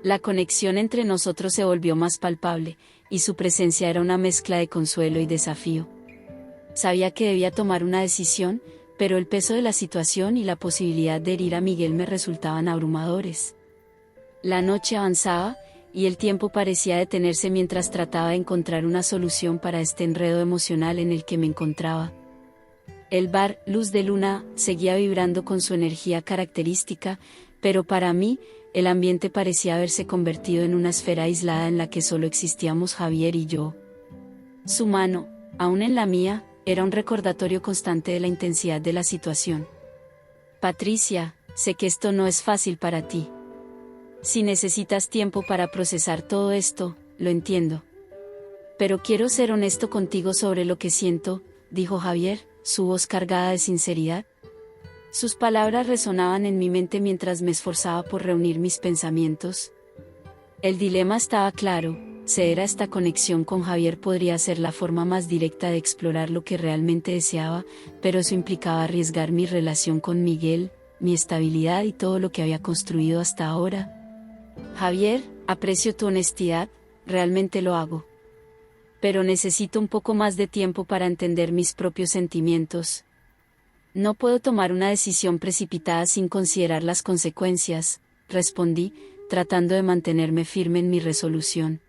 La conexión entre nosotros se volvió más palpable, y su presencia era una mezcla de consuelo y desafío. Sabía que debía tomar una decisión, pero el peso de la situación y la posibilidad de herir a Miguel me resultaban abrumadores. La noche avanzaba, y el tiempo parecía detenerse mientras trataba de encontrar una solución para este enredo emocional en el que me encontraba. El bar, Luz de Luna, seguía vibrando con su energía característica, pero para mí, el ambiente parecía haberse convertido en una esfera aislada en la que solo existíamos Javier y yo. Su mano, aún en la mía, era un recordatorio constante de la intensidad de la situación. Patricia, sé que esto no es fácil para ti. Si necesitas tiempo para procesar todo esto, lo entiendo. Pero quiero ser honesto contigo sobre lo que siento, dijo Javier, su voz cargada de sinceridad. Sus palabras resonaban en mi mente mientras me esforzaba por reunir mis pensamientos. El dilema estaba claro: ceder a esta conexión con Javier podría ser la forma más directa de explorar lo que realmente deseaba, pero eso implicaba arriesgar mi relación con Miguel, mi estabilidad y todo lo que había construido hasta ahora. Javier, aprecio tu honestidad, realmente lo hago. Pero necesito un poco más de tiempo para entender mis propios sentimientos. No puedo tomar una decisión precipitada sin considerar las consecuencias, respondí, tratando de mantenerme firme en mi resolución.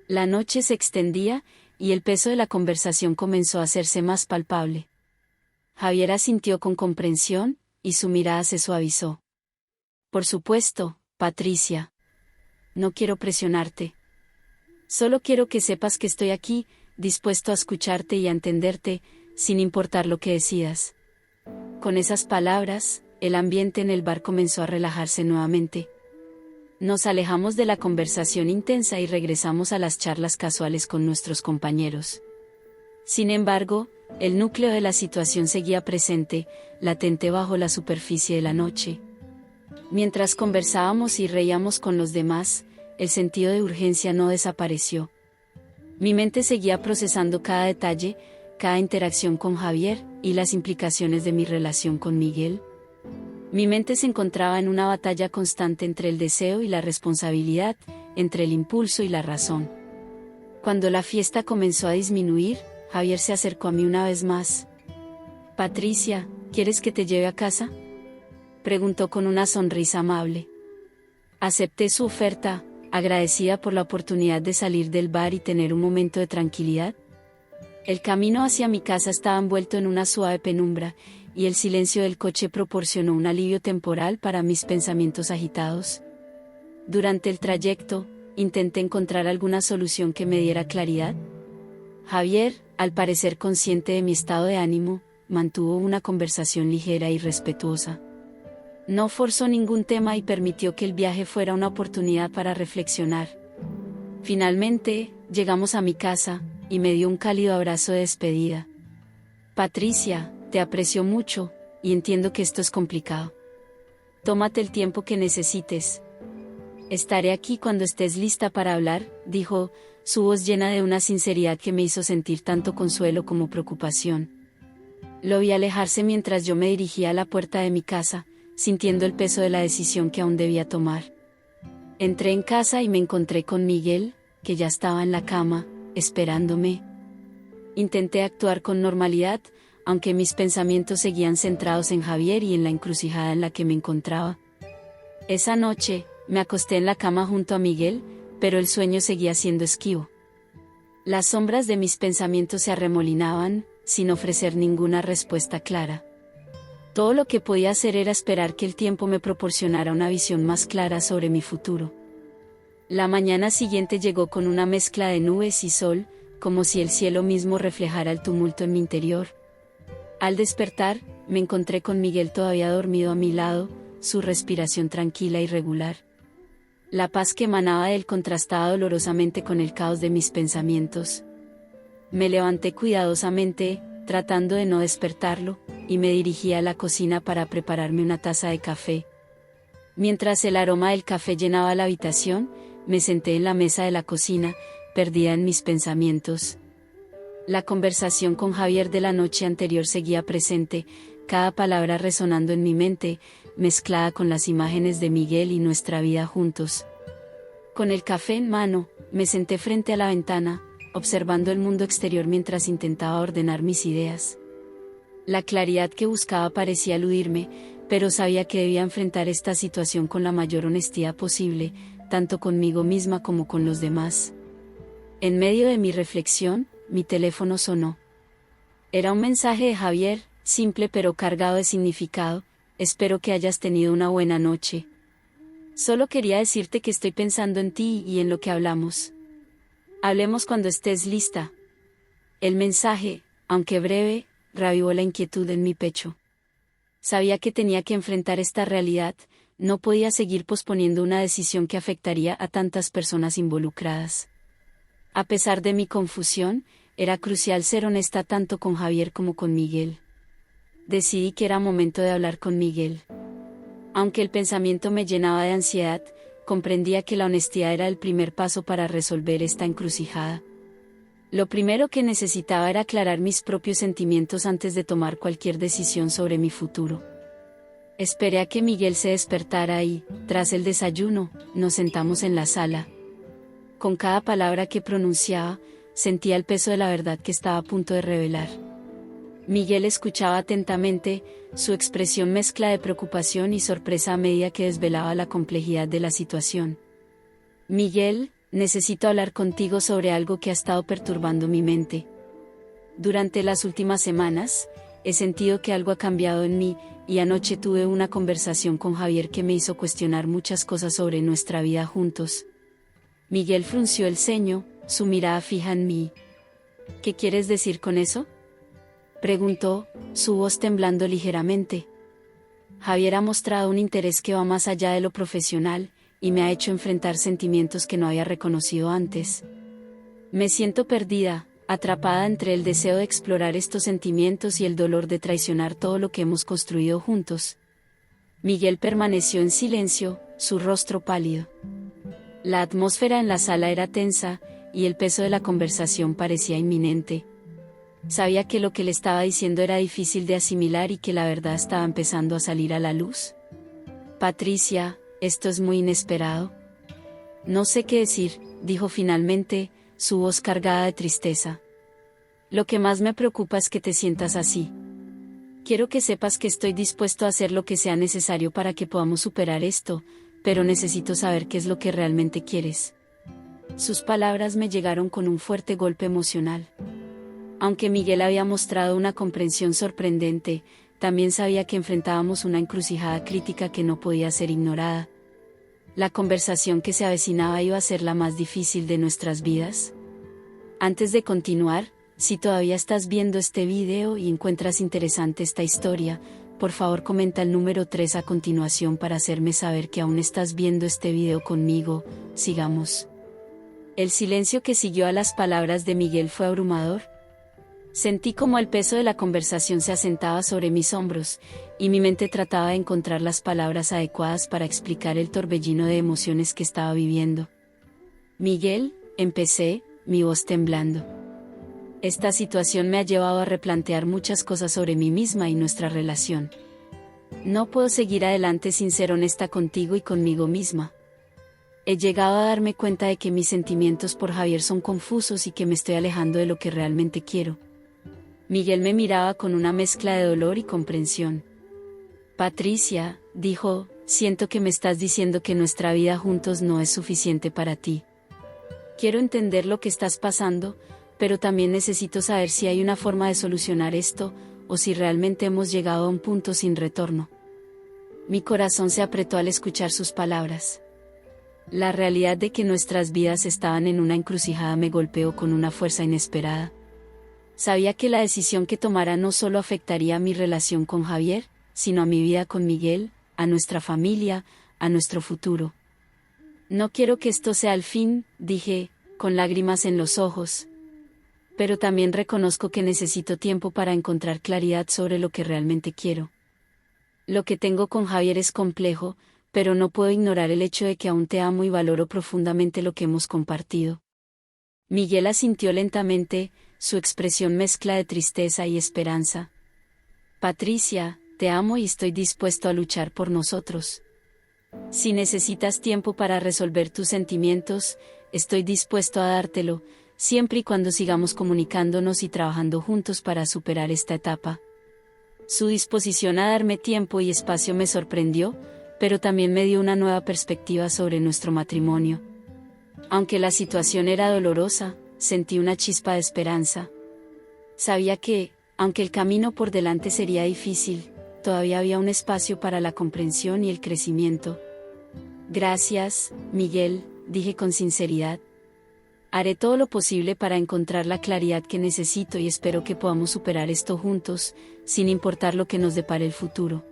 La noche se extendía, y el peso de la conversación comenzó a hacerse más palpable. Javier asintió con comprensión, y su mirada se suavizó. Por supuesto, Patricia. No quiero presionarte. Solo quiero que sepas que estoy aquí, dispuesto a escucharte y a entenderte, sin importar lo que decidas. Con esas palabras, el ambiente en el bar comenzó a relajarse nuevamente. Nos alejamos de la conversación intensa y regresamos a las charlas casuales con nuestros compañeros. Sin embargo, el núcleo de la situación seguía presente, latente bajo la superficie de la noche. Mientras conversábamos y reíamos con los demás, el sentido de urgencia no desapareció. Mi mente seguía procesando cada detalle, cada interacción con Javier, y las implicaciones de mi relación con Miguel. Mi mente se encontraba en una batalla constante entre el deseo y la responsabilidad, entre el impulso y la razón. Cuando la fiesta comenzó a disminuir, Javier se acercó a mí una vez más. Patricia, ¿quieres que te lleve a casa?, preguntó con una sonrisa amable. Acepté su oferta, agradecida por la oportunidad de salir del bar y tener un momento de tranquilidad. El camino hacia mi casa estaba envuelto en una suave penumbra, y el silencio del coche proporcionó un alivio temporal para mis pensamientos agitados. Durante el trayecto, intenté encontrar alguna solución que me diera claridad. Javier, al parecer consciente de mi estado de ánimo, mantuvo una conversación ligera y respetuosa. No forzó ningún tema y permitió que el viaje fuera una oportunidad para reflexionar. Finalmente, llegamos a mi casa, y me dio un cálido abrazo de despedida. Patricia, te aprecio mucho, y entiendo que esto es complicado. Tómate el tiempo que necesites. Estaré aquí cuando estés lista para hablar, dijo, su voz llena de una sinceridad que me hizo sentir tanto consuelo como preocupación. Lo vi alejarse mientras yo me dirigía a la puerta de mi casa, sintiendo el peso de la decisión que aún debía tomar. Entré en casa y me encontré con Miguel, que ya estaba en la cama, esperándome. Intenté actuar con normalidad, aunque mis pensamientos seguían centrados en Javier y en la encrucijada en la que me encontraba. Esa noche, me acosté en la cama junto a Miguel, pero el sueño seguía siendo esquivo. Las sombras de mis pensamientos se arremolinaban, sin ofrecer ninguna respuesta clara. Todo lo que podía hacer era esperar que el tiempo me proporcionara una visión más clara sobre mi futuro. La mañana siguiente llegó con una mezcla de nubes y sol, como si el cielo mismo reflejara el tumulto en mi interior. Al despertar, me encontré con Miguel todavía dormido a mi lado, su respiración tranquila y regular. La paz que emanaba de él contrastaba dolorosamente con el caos de mis pensamientos. Me levanté cuidadosamente, tratando de no despertarlo, y me dirigí a la cocina para prepararme una taza de café. Mientras el aroma del café llenaba la habitación, me senté en la mesa de la cocina, perdida en mis pensamientos. La conversación con Javier de la noche anterior seguía presente, cada palabra resonando en mi mente, mezclada con las imágenes de Miguel y nuestra vida juntos. Con el café en mano, me senté frente a la ventana, observando el mundo exterior mientras intentaba ordenar mis ideas. La claridad que buscaba parecía eludirme, pero sabía que debía enfrentar esta situación con la mayor honestidad posible, tanto conmigo misma como con los demás. En medio de mi reflexión, mi teléfono sonó. Era un mensaje de Javier, simple pero cargado de significado: espero que hayas tenido una buena noche. Solo quería decirte que estoy pensando en ti y en lo que hablamos. Hablemos cuando estés lista. El mensaje, aunque breve, reavivó la inquietud en mi pecho. Sabía que tenía que enfrentar esta realidad, no podía seguir posponiendo una decisión que afectaría a tantas personas involucradas. A pesar de mi confusión, era crucial ser honesta tanto con Javier como con Miguel. Decidí que era momento de hablar con Miguel. Aunque el pensamiento me llenaba de ansiedad, comprendía que la honestidad era el primer paso para resolver esta encrucijada. Lo primero que necesitaba era aclarar mis propios sentimientos antes de tomar cualquier decisión sobre mi futuro. Esperé a que Miguel se despertara y, tras el desayuno, nos sentamos en la sala. Con cada palabra que pronunciaba, sentía el peso de la verdad que estaba a punto de revelar. Miguel escuchaba atentamente, su expresión mezcla de preocupación y sorpresa a medida que desvelaba la complejidad de la situación. Miguel, necesito hablar contigo sobre algo que ha estado perturbando mi mente. Durante las últimas semanas, he sentido que algo ha cambiado en mí, y anoche tuve una conversación con Javier que me hizo cuestionar muchas cosas sobre nuestra vida juntos. Miguel frunció el ceño, su mirada fija en mí. ¿Qué quieres decir con eso?, preguntó, su voz temblando ligeramente. Javier ha mostrado un interés que va más allá de lo profesional, y me ha hecho enfrentar sentimientos que no había reconocido antes. Me siento perdida, atrapada entre el deseo de explorar estos sentimientos y el dolor de traicionar todo lo que hemos construido juntos. Miguel permaneció en silencio, su rostro pálido. La atmósfera en la sala era tensa, y el peso de la conversación parecía inminente. Sabía que lo que le estaba diciendo era difícil de asimilar y que la verdad estaba empezando a salir a la luz. Patricia, esto es muy inesperado. No sé qué decir, dijo finalmente, su voz cargada de tristeza. Lo que más me preocupa es que te sientas así. Quiero que sepas que estoy dispuesto a hacer lo que sea necesario para que podamos superar esto, pero necesito saber qué es lo que realmente quieres. Sus palabras me llegaron con un fuerte golpe emocional. Aunque Miguel había mostrado una comprensión sorprendente, también sabía que enfrentábamos una encrucijada crítica que no podía ser ignorada. La conversación que se avecinaba iba a ser la más difícil de nuestras vidas. Antes de continuar, si todavía estás viendo este video y encuentras interesante esta historia, por favor comenta el número 3 a continuación para hacerme saber que aún estás viendo este video conmigo. Sigamos. El silencio que siguió a las palabras de Miguel fue abrumador. Sentí como el peso de la conversación se asentaba sobre mis hombros, y mi mente trataba de encontrar las palabras adecuadas para explicar el torbellino de emociones que estaba viviendo. Miguel, empecé, mi voz temblando. Esta situación me ha llevado a replantear muchas cosas sobre mí misma y nuestra relación. No puedo seguir adelante sin ser honesta contigo y conmigo misma. He llegado a darme cuenta de que mis sentimientos por Javier son confusos y que me estoy alejando de lo que realmente quiero. Miguel me miraba con una mezcla de dolor y comprensión. Patricia, dijo, siento que me estás diciendo que nuestra vida juntos no es suficiente para ti. Quiero entender lo que estás pasando, pero también necesito saber si hay una forma de solucionar esto, o si realmente hemos llegado a un punto sin retorno. Mi corazón se apretó al escuchar sus palabras. La realidad de que nuestras vidas estaban en una encrucijada me golpeó con una fuerza inesperada. Sabía que la decisión que tomara no solo afectaría a mi relación con Javier, sino a mi vida con Miguel, a nuestra familia, a nuestro futuro. No quiero que esto sea el fin, dije, con lágrimas en los ojos. Pero también reconozco que necesito tiempo para encontrar claridad sobre lo que realmente quiero. Lo que tengo con Javier es complejo, pero no puedo ignorar el hecho de que aún te amo y valoro profundamente lo que hemos compartido. Miguel asintió lentamente, su expresión mezcla de tristeza y esperanza. Patricia, te amo y estoy dispuesto a luchar por nosotros. Si necesitas tiempo para resolver tus sentimientos, estoy dispuesto a dártelo, siempre y cuando sigamos comunicándonos y trabajando juntos para superar esta etapa. Su disposición a darme tiempo y espacio me sorprendió, pero también me dio una nueva perspectiva sobre nuestro matrimonio. Aunque la situación era dolorosa, sentí una chispa de esperanza. Sabía que, aunque el camino por delante sería difícil, todavía había un espacio para la comprensión y el crecimiento. Gracias, Miguel, dije con sinceridad. Haré todo lo posible para encontrar la claridad que necesito y espero que podamos superar esto juntos, sin importar lo que nos depare el futuro.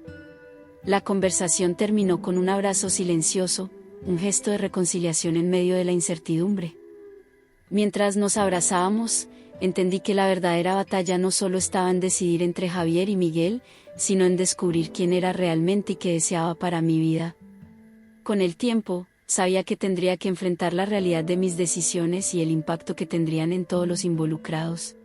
La conversación terminó con un abrazo silencioso, un gesto de reconciliación en medio de la incertidumbre. Mientras nos abrazábamos, entendí que la verdadera batalla no solo estaba en decidir entre Javier y Miguel, sino en descubrir quién era realmente y qué deseaba para mi vida. Con el tiempo, sabía que tendría que enfrentar la realidad de mis decisiones y el impacto que tendrían en todos los involucrados.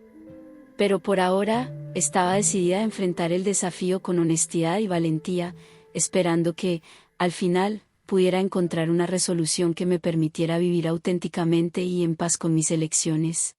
Pero por ahora, estaba decidida a enfrentar el desafío con honestidad y valentía, esperando que, al final, pudiera encontrar una resolución que me permitiera vivir auténticamente y en paz con mis elecciones.